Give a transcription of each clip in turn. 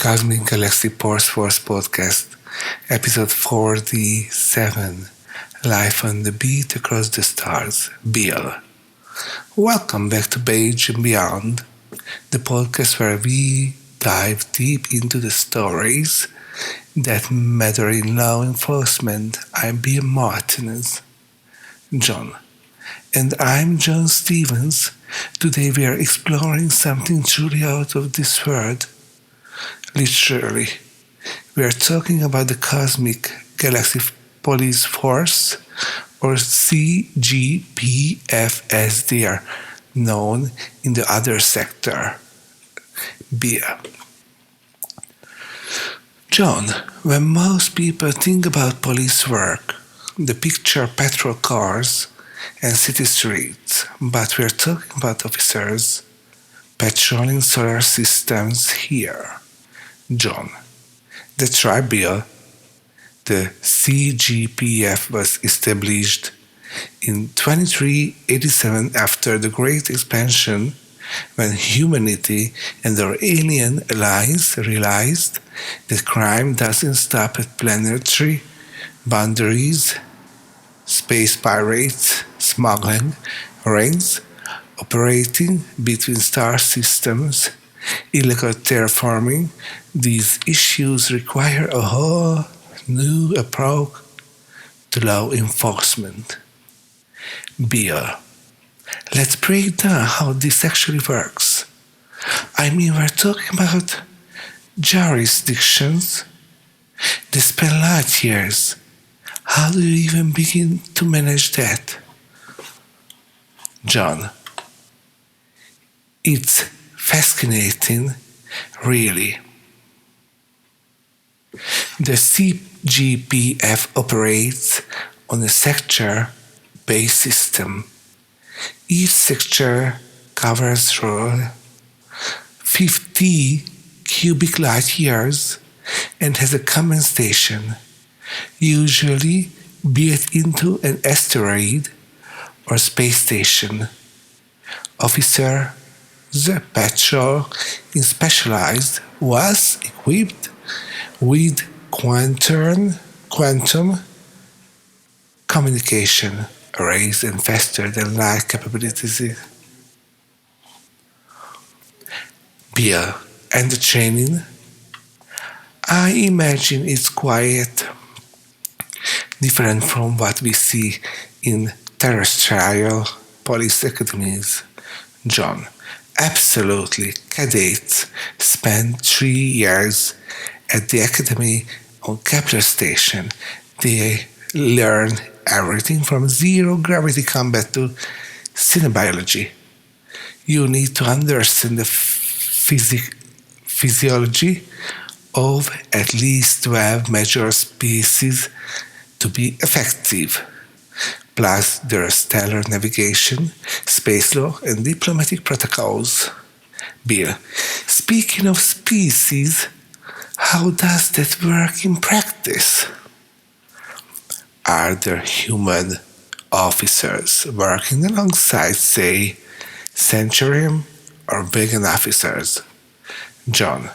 Cosmic Galaxy Force Podcast, episode 47, Life on the Beat Across the Stars, Bill. Welcome back to Beige and Beyond, the podcast where we dive deep into the stories that matter in law enforcement. I'm Bill Martinez, John. And I'm John Stevens. Today we are exploring something truly out of this world. Literally, we are talking about the Cosmic Galaxy Police Force, or CGPF as they are known in the other sector. Beer. John, when most people think about police work, they picture patrol cars and city streets, but we're talking about officers patrolling solar systems here. John. That's right, Bill. The CGPF was established in 2387 after the Great Expansion, when humanity and our alien allies realized that crime doesn't stop at planetary boundaries. Space pirates, smuggling, rings, operating between star systems, illegal terraforming. These issues require a whole new approach to law enforcement. Bill, let's break down how this actually works. I mean, we're talking about jurisdictions. They spend light years. How do you even begin to manage that? John, it's fascinating, really. The CGPF operates on a sector-based system. Each sector covers 50 cubic light years and has a common station, usually built into an asteroid or space station. Officers patrol in specialized was equipped with quantum communication arrays and faster than light capabilities. Bill, and the training? I imagine it's quite different from what we see in terrestrial police academies. John, absolutely. Cadets spend 3 years at the academy on Kepler Station. They learn everything from zero gravity combat to cinebiology. You need to understand the physiology of at least 12 major species to be effective. Plus, there are stellar navigation, space law, and diplomatic protocols. Bill, speaking of species, how does that work in practice? Are there human officers working alongside, say, Centurion or vegan officers? John,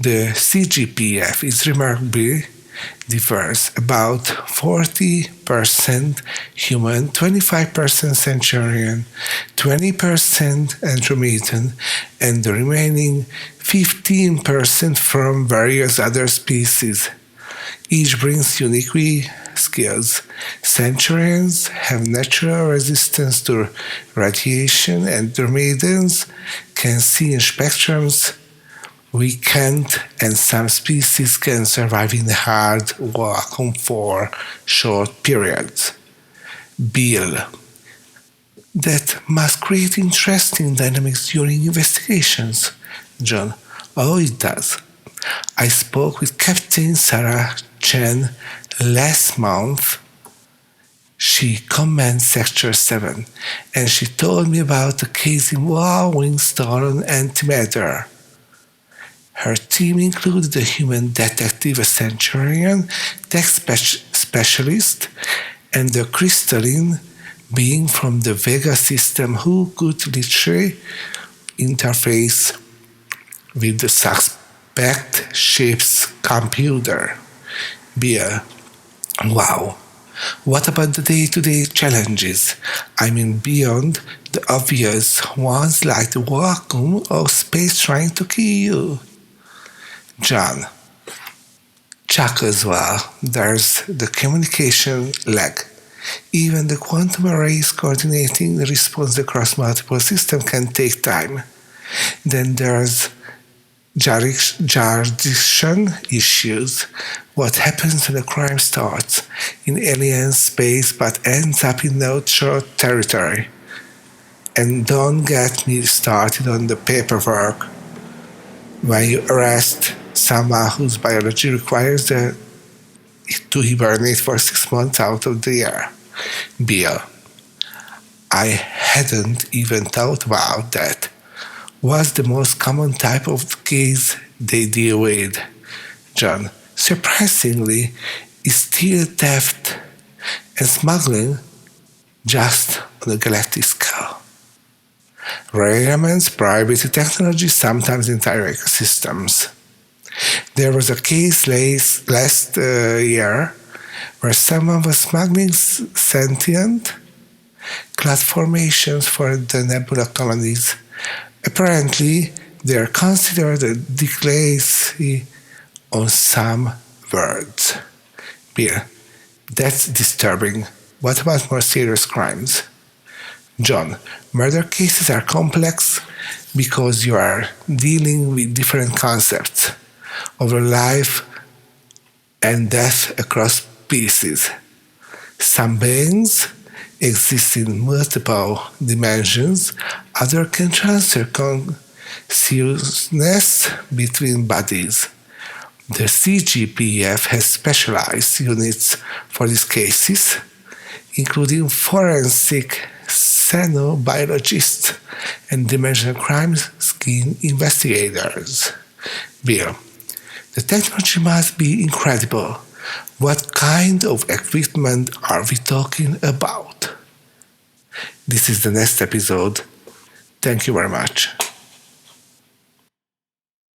the CGPF is remarkably diverse, about 40% human, 25% Centurion, 20% Andromedan, and the remaining 15% from various other species. Each brings unique skills. Centurions have natural resistance to radiation, and Andromedans can see in spectrums we can't, and some species can survive in hard vacuum for short periods. Bill, that must create interesting dynamics during investigations. John, oh, it does. I spoke with Captain Sarah Chen last month. She commands Sector 7, and she told me about a case involving stolen antimatter. Her team included a human detective, a Centurion, tech specialist, and a crystalline being from the Vega system who could literally interface with the packed ship's computer. Bill, wow. What about the day-to-day challenges? I mean, beyond the obvious ones like the vacuum of space trying to kill you. John, Chuck as well. There's the communication lag. Even the quantum arrays coordinating the response across multiple systems can take time. Then there's jurisdiction issues. What happens when a crime starts in alien space but ends up in neutral territory? And don't get me started on the paperwork when you arrest someone whose biology requires to hibernate for 6 months out of the year. Bill, I hadn't even thought about that. What's the most common type of case they deal with? John, surprisingly, is still theft and smuggling, just on a galactic scale. Rarements, privacy technology, sometimes entire ecosystems. There was a case last year where someone was smuggling sentient cloud formations for the nebula colonies. Apparently, they are considered a delicacy on some words. Bill, that's disturbing. What about more serious crimes? John, murder cases are complex because you are dealing with different concepts of life and death across species. Some beings exist in multiple dimensions, others can transfer consciousness between bodies. The CGPF has specialized units for these cases, including forensic xenobiologists and dimensional crime scene investigators. Bill, the technology must be incredible. What kind of equipment are we talking about? This is the next episode. Thank you very much.